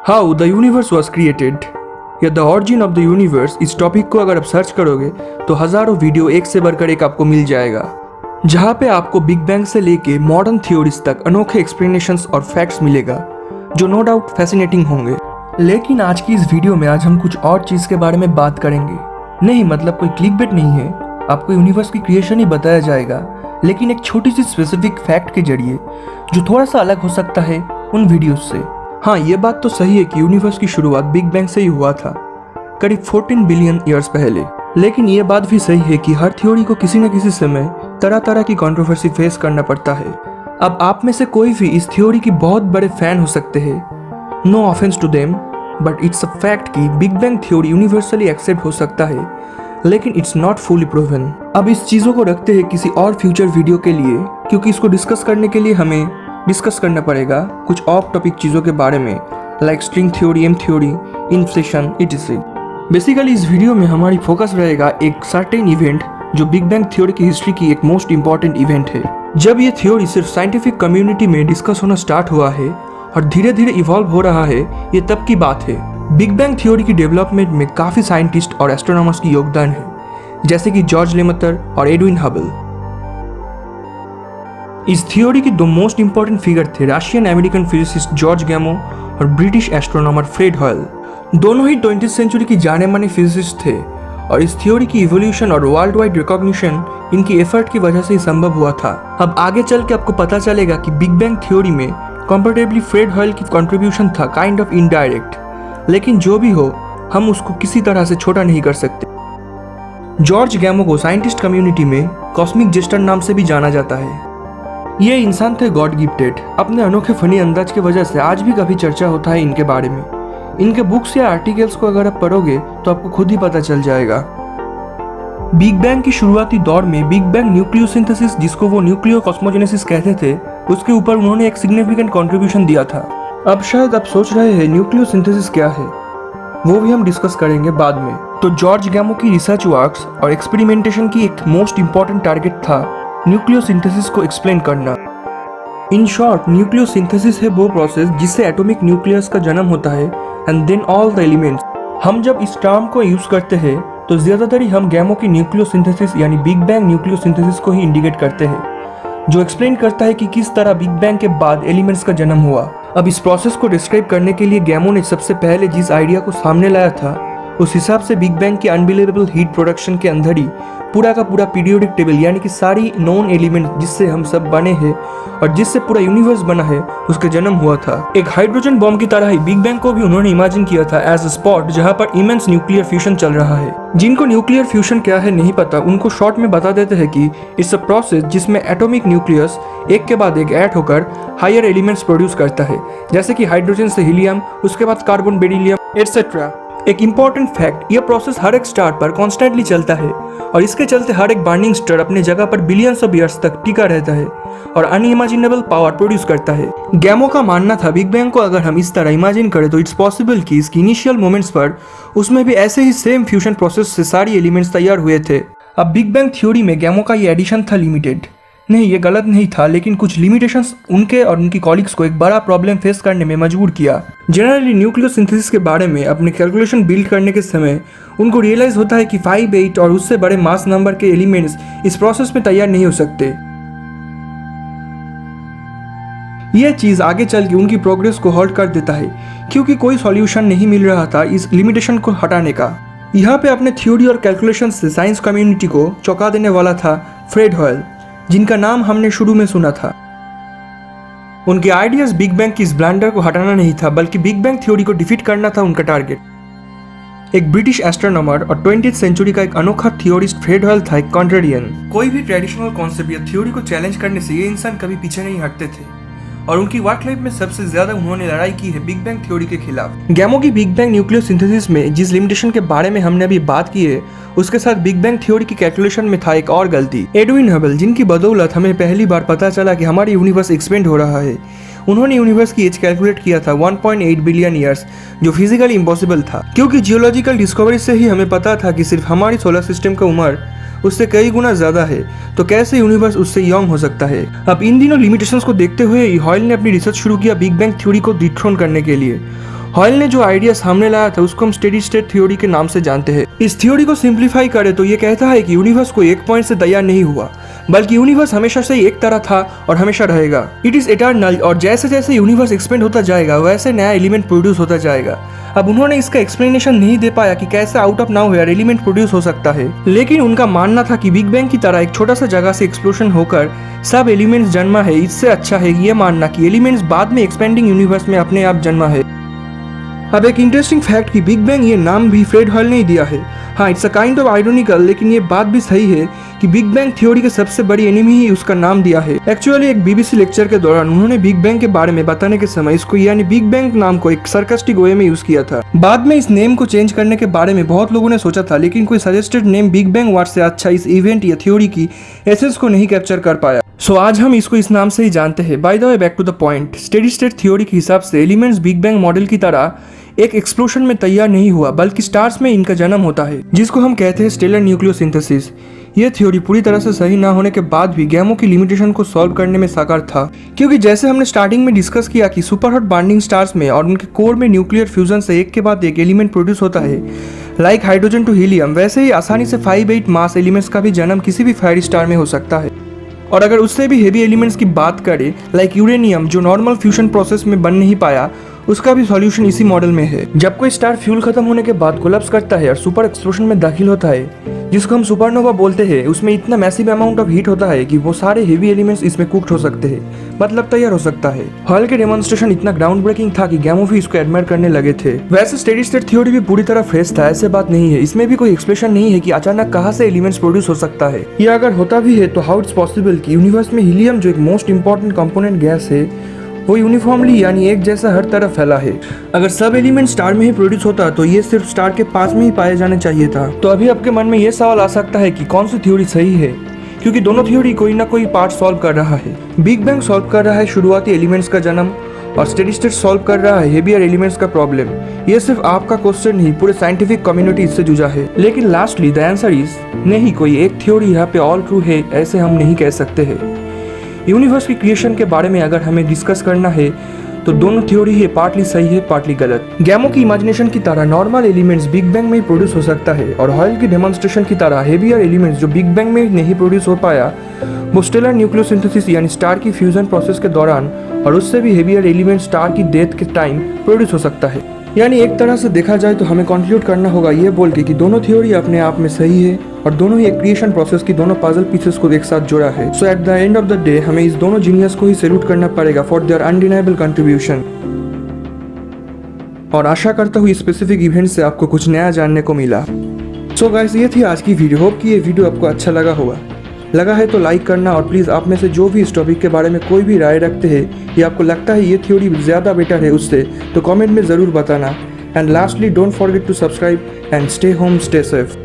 How the universe was created या the origin of the universe, इस topic को अगर आप सर्च करोगे तो हजारों वीडियो एक से बढ़कर एक आपको मिल जाएगा, जहाँ पे आपको बिग बैंग से लेके मॉडर्न थ्योरीज तक अनोखे एक्सप्लेनेशंस और फैक्ट्स मिलेगा जो नो डाउट फैसिनेटिंग होंगे। लेकिन आज की इस वीडियो में आज हम कुछ और चीज़ के बारे में बात करेंगे। नहीं मतलब कोई क्लिकबेट नहीं है, आपको यूनिवर्स की क्रिएशन ही बताया जाएगा, लेकिन एक छोटी सी स्पेसिफिक फैक्ट के जरिए जो थोड़ा सा अलग हो सकता है उन वीडियोज से। हाँ, ये बात तो सही है कि यूनिवर्स की शुरुआत बिग बैंग से ही हुआ था, करीब 14 बिलियन ईयर्स पहले। लेकिन ये बात भी सही है कि हर थ्योरी को किसी न किसी समय तरह तरह की कंट्रोवर्सी फेस करना पड़ता है। अब आप में से कोई भी इस थ्योरी की बहुत बड़े फैन हो सकते हैं, no offence to them, but it's a fact कि big bang theory universally accept हो सकता है, लेकिन इट्स नॉट फुली प्रूवन। अब इस चीज़ों को रखते हैं किसी और फ्यूचर वीडियो के लिए, क्योंकि इसको डिस्कस करने के लिए हमें डिस्कस करना पड़ेगा कुछ ऑफ टॉपिक चीज़ों के बारे में, like string theory, M theory, inflation, etc। Basically इस वीडियो में हमारी फोकस रहेगा एक सर्टेन इवेंट जो बिग बैंग थ्योरी की हिस्ट्री की एक मोस्ट इंपॉर्टेंट इवेंट है। जब ये थ्योरी सिर्फ साइंटिफिक कम्युनिटी में डिस्कस होना स्टार्ट हुआ है और धीरे धीरे इवॉल्व हो रहा है, ये तब की बात है। बिग बैंग थ्योरी की डेवलपमेंट में काफ़ी साइंटिस्ट और एस्ट्रोनॉमर्स की योगदान है, जैसे कि जॉर्ज लेमैटर और एडविन हबल। इस थ्योरी की दो मोस्ट इंपॉर्टेंट फिगर थे रशियन अमेरिकन फिजिसिस्ट जॉर्ज गैमो और ब्रिटिश एस्ट्रोनॉमर फ्रेड हॉयल। दोनों ही 20वीं सेंचुरी की जाने माने फिजिसिस्ट थे और इस थ्योरी की इवोल्यूशन और वर्ल्ड वाइड रिकॉग्निशन इनकी एफर्ट की वजह से ही संभव हुआ था। अब आगे चल के आपको पता चलेगा कि बिग बैंग थ्योरी में कंपैरेटिवली फ्रेड हॉयल की कंट्रीब्यूशन था काइंड ऑफ इनडायरेक्ट, लेकिन जो भी हो हम उसको किसी तरह से छोटा नहीं कर सकते। जॉर्ज गैमो को साइंटिस्ट कम्युनिटी में कॉस्मिक जेस्टर नाम से भी जाना जाता है। ये इंसान थे गॉड गिफ्टेड। अपने अनोखे फनी अंदाज की वजह से आज भी काफ़ी चर्चा होता है इनके बारे में। इनके बुक्स या आर्टिकल्स को अगर आप पढ़ोगे तो आपको खुद ही पता चल जाएगा। बिग बैंग की शुरुआती दौर में बिग बैंग न्यूक्लियोसिंथेसिस, जिसको वो न्यूक्लियो कॉस्मोजेनेसिस कहते थे, उसके ऊपर उन्होंने एक सिग्निफिकेंट कंट्रीब्यूशन दिया था। अब शायद आप सोच रहे हैं न्यूक्लियोसिंथेसिस क्या है, वो भी हम डिस्कस करेंगे बाद में। तो जॉर्ज गैमो की रिसर्च वर्क्स और एक्सपेरिमेंटेशन की एक मोस्ट इंपॉर्टेंट टारगेट था न्यूक्लियोसिंथेसिस को एक्सप्लेन करना। इन शॉर्ट, न्यूक्लियोसिंथेसिस है वो प्रोसेस जिससे एटॉमिक न्यूक्लियस का जन्म होता है and then all the elements. हम जब इस टर्म को यूज करते हैं तो ज्यादातर ही हम गैमो की न्यूक्लियोसिंथेसिस यानी बिग बैंग न्यूक्लियोसिंथेसिस को ही इंडिकेट करते हैं, जो एक्सप्लेन करता है कि किस तरह बिग बैंग के बाद एलिमेंट्स का जन्म हुआ। अब इस प्रोसेस को डिस्क्राइब करने के लिए गैमो ने सबसे पहले जिस आइडिया को सामने लाया था, उस हिसाब से बिग बैंग की अनबिलीवेबल हीट प्रोडक्शन के अंदर ही पूरा का पूरा पीरियोडिक टेबल यानी कि सारी नॉन एलिमेंट जिससे हम सब बने हैं और जिससे पूरा यूनिवर्स बना है, उसका जन्म हुआ था। एक हाइड्रोजन बॉम्ब की तरह ही बिग बैंग को भी उन्होंने इमेजिन किया था एज अ स्पॉट जहां पर इमेंस न्यूक्लियर फ्यूजन चल रहा है। जिनको न्यूक्लियर फ्यूजन क्या है नहीं पता, उनको शॉर्ट में बता देते हैं कि इट्स अ प्रोसेस जिसमें एटॉमिक न्यूक्लियस एक के बाद एक ऐड होकर हायर एलिमेंट्स प्रोड्यूस करता है, जैसे कि हाइड्रोजन से हीलियम, उसके बाद कार्बन, बेरिलियम, एटसेट्रा। एक इम्पॉर्टेंट फैक्ट, यह प्रोसेस हर एक स्टार पर कॉन्स्टेंटली चलता है और इसके चलते हर एक बर्निंग स्टार अपने जगह पर बिलियंस ऑफ ईयर्स तक टिका रहता है और अनइमेजिनेबल पावर प्रोड्यूस करता है। गैमो का मानना था बिग बैंग को अगर हम इस तरह इमेजिन करें तो इट्स पॉसिबल कि इसकी इनिशियल मोमेंट्स पर उसमें भी ऐसे ही सेम फ्यूजन प्रोसेस से सारी एलिमेंट्स तैयार हुए थे। अब बिग बैंग थ्योरी में गैमो का ये एडिशन था लिमिटेड। नहीं, ये गलत नहीं था, लेकिन कुछ लिमिटेशंस उनके और उनकी कॉलीग्स को एक बड़ा प्रॉब्लम फेस करने में मजबूर किया। जनरली न्यूक्लियोसिंथेसिस के बारे में अपने कैलकुलेशन बिल्ड करने के समय उनको रियलाइज होता है कि 5, 8 और उससे बड़े मास नंबर के एलिमेंट्स इस प्रोसेस में तैयार नहीं हो सकते। यह चीज़ आगे चल के उनकी प्रोग्रेस को हॉल्ट कर देता है, क्योंकि कोई सॉल्यूशन नहीं मिल रहा था इस लिमिटेशन को हटाने का। यहाँ पे अपने थ्योरी और कैलकुलेशन से साइंस कम्युनिटी को चौंका देने वाला था फ्रेड हॉयल, जिनका नाम हमने शुरू में सुना था। उनके आइडियाज बिग बैंग की इस ब्लंडर को हटाना नहीं था, बल्कि बिग बैंग थ्योरी को डिफीट करना था उनका टारगेट। एक ब्रिटिश एस्ट्रोनॉमर और 20वीं सेंचुरी का एक अनोखा थ्योरिस्ट फ्रेड हॉयल था एक कॉन्ट्रेरियन। कोई भी ट्रेडिशनल कॉन्सेप्ट या थ्योरी को चैलेंज करने से ये इंसान कभी पीछे नहीं हटते थे और उनकी वर्क लाइफ में सबसे ज्यादा उन्होंने लड़ाई की है बिग बैंग थ्योरी के खिलाफ। गैमो की बिग बैंग न्यूक्लियोसिंथेसिस में जिस लिमिटेशन के बारे में हमने अभी बात की है, उसके साथ बिग बैंग थ्योरी की कैलकुलेशन में था एक और गलती। एडविन हबल, जिनकी बदौलत हमें पहली बार पता चला कि हमारी यूनिवर्स एक्सपेंड हो रहा है, उन्होंने यूनिवर्स की एज कैलकुलेट किया था 1.8 बिलियन ईयर्स, जो फिजिकली इम्पॉसिबल था, क्योंकि जियोलॉजिकल डिस्कवरी से ही हमें पता था कि सिर्फ हमारी सोलर सिस्टम का उम्र उससे कई गुना ज़्यादा है, तो कैसे यूनिवर्स उससे यंग हो सकता है। अब इन दिनों लिमिटेशंस को देखते हुए हॉयल ने अपनी रिसर्च शुरू किया बिग बैंग थ्योरी को डिथ्रोन करने के लिए। हॉयल ने जो आइडिया सामने लाया था उसको हम स्टेडी स्टेट थ्योरी के नाम से जानते हैं। इस थ्योरी को सिंप्लीफाई करें तो ये कहता है कि यूनिवर्स कोई एक पॉइंट से तैयार नहीं हुआ, बल्कि यूनिवर्स हमेशा से ही एक तरह था और हमेशा रहेगा। इट इज इटर्नल, और जैसे जैसे यूनिवर्स एक्सपेंड होता जाएगा वैसे नया एलिमेंट प्रोड्यूस होता जाएगा। अब उन्होंने इसका एक्सप्लेनेशन नहीं दे पाया कि कैसे आउट ऑफ नाउहेयर एलिमेंट प्रोड्यूस हो सकता है, लेकिन उनका मानना था कि बिग बैंग की तरह एक छोटा सा जगह से एक्सप्लोशन होकर सब एलिमेंट्स जन्मा है। इससे अच्छा है ये मानना कि एलिमेंट्स बाद में एक्सपेंडिंग यूनिवर्स में अपने आप जन्मा है। अब एक इंटरेस्टिंग फैक्ट कि बिग बैंग ये नाम भी फ्रेड हॉयल ने ही दिया है। हाँ, it's a kind of ironical, लेकिन ये बात भी सही है कि बिग बैंग थ्योरी के सबसे बड़ी एनिमी ही उसका नाम दिया है। एक्चुअली एक बीबीसी लेक्चर के दौरान उन्होंने बिग बैंग के बारे में बताने के समय इसको यानी बिग बैंग नाम को एक सरकास्टिक वे में यूज किया था। बाद में इस नेम को चेंज करने के बारे में बहुत लोगों ने सोचा था, लेकिन कोई suggested name big bang word से अच्छा इस इवेंट या थ्योरी की एसेंस को नहीं कैप्चर कर पाया। सो आज हम इसको इस नाम से ही जानते हैं। By the way, back to the point, steady state theory के हिसाब से एलिमेंट्स बिग बैंग मॉडल की तरह एक एक्सप्लोशन में तैयार नहीं हुआ, बल्कि स्टार्स में इनका जन्म होता है, जिसको हम कहते हैं स्टेलर न्यूक्लियोसिंथेसिस। यह थ्योरी पूरी तरह से सही ना होने के बाद भी गैमो की लिमिटेशन को सॉल्व करने में साकार था, क्योंकि जैसे हमने स्टार्टिंग में डिस्कस किया कि सुपर हॉट बॉन्डिंग स्टार्स में और उनके कोर में न्यूक्लियर फ्यूजन से एक के बाद एक एलिमेंट प्रोड्यूस होता है, लाइक हाइड्रोजन टू हीलियम। वैसे ही आसानी से 5-8 मास एलिमेंट्स का भी जन्म किसी भी फायर स्टार में हो सकता है। और अगर उससे भी हेवी एलिमेंट्स की बात करें, लाइक यूरेनियम, जो नॉर्मल फ्यूजन प्रोसेस में बन नहीं पाया, उसका भी सॉल्यूशन इसी मॉडल में है। जब कोई स्टार फ्यूल खत्म होने के बाद कोलैप्स करता है और सुपर एक्सप्लोशन में दाखिल होता है, जिसको हम सुपरनोवा बोलते हैं, उसमें इतना मैसिव अमाउंट ऑफ हीट होता है कि वो सारे हेवी एलिमेंट्स इसमें कुक्ड हो सकते हैं, मतलब तैयार हो सकता है। हॉयल के डेमोन्स्ट्रेशन इतना ग्राउंड ब्रेकिंग था कि गैमो भी इसको एडमायर करने लगे थे। वैसे स्टेडी स्टेट थ्योरी भी पूरी तरह फ्रेश था, ऐसे बात नहीं है। इसमें भी कोई एक्सप्लेनेशन नहीं है कि अचानक कहाँ से एलिमेंट्स प्रोड्यूस हो सकता है, या अगर होता भी है तो हाउ इट्स पॉसिबल कि यूनिवर्स में हीलियम, जो एक मोस्ट इंपॉर्टेंट कंपोनेंट गैस है, वो यूनिफॉर्मली यानी एक जैसा हर तरफ फैला है। अगर सब एलिमेंट स्टार में ही प्रोड्यूस होता तो ये सिर्फ स्टार के पास में ही पाए जाने चाहिए था। तो अभी आपके मन में ये सवाल आ सकता है कि कौन सी थ्योरी सही है, क्योंकि दोनों थ्योरी कोई ना कोई पार्ट सॉल्व कर रहा है। बिग बैंग सॉल्व कर रहा है शुरुआती एलिमेंट्स का जन्म, और स्टेडी स्टेट सॉल्व कर रहा है हेवियर एलिमेंट्स का प्रॉब्लम। ये सिर्फ आपका क्वेश्चन नहीं, पूरे साइंटिफिक कम्युनिटी इससे जुझा है। लेकिन लास्टली द आंसर इज नहीं, कोई एक थ्योरी यहाँ पे ऑल ट्रू है ऐसे हम नहीं कह सकते हैं। यूनिवर्स की क्रिएशन के बारे में अगर हमें डिस्कस करना है तो दोनों थ्योरी ही पार्टली सही है, पार्टली गलत। गैमो की इमेजिनेशन की तरह नॉर्मल एलिमेंट्स बिग बैंग में ही प्रोड्यूस हो सकता है, और हॉयल की डेमोन्स्ट्रेशन की तरह हेवियर एलिमेंट्स जो बिग बैंग में नहीं प्रोड्यूस हो पाया, वो स्टेलर न्यूक्लियोसिंथेसिस यानी स्टार की फ्यूजन प्रोसेस के दौरान और उससे भी हेवियर एलिमेंट स्टार की डेथ के टाइम प्रोड्यूस हो सकता है। यानी एक तरह से देखा जाए तो हमें कंक्लूड करना होगा ये बोल के कि दोनों थ्योरी अपने आप में सही है, और दोनों ही एक क्रिएशन प्रोसेस की दोनों पजल पीसेस को एक साथ जोड़ा है। So at the end of the day हमें इस दोनों जीनियस को ही सैल्यूट करना पड़ेगा फॉर देयर अनडिनाइबल कंट्रीब्यूशन। और आशा करता हूँ इस स्पेसिफिक इवेंट से आपको कुछ नया जानने को मिला। सो गाइस, ये थी आज की वीडियो। होप कि ये वीडियो आपको अच्छा लगा है तो लाइक करना, और प्लीज़ आप में से जो भी इस टॉपिक के बारे में कोई भी राय रखते हैं या आपको लगता है ये थ्योरी ज़्यादा बेटर है उससे, तो कमेंट में ज़रूर बताना। And lastly, don't forget to subscribe and stay home, stay safe.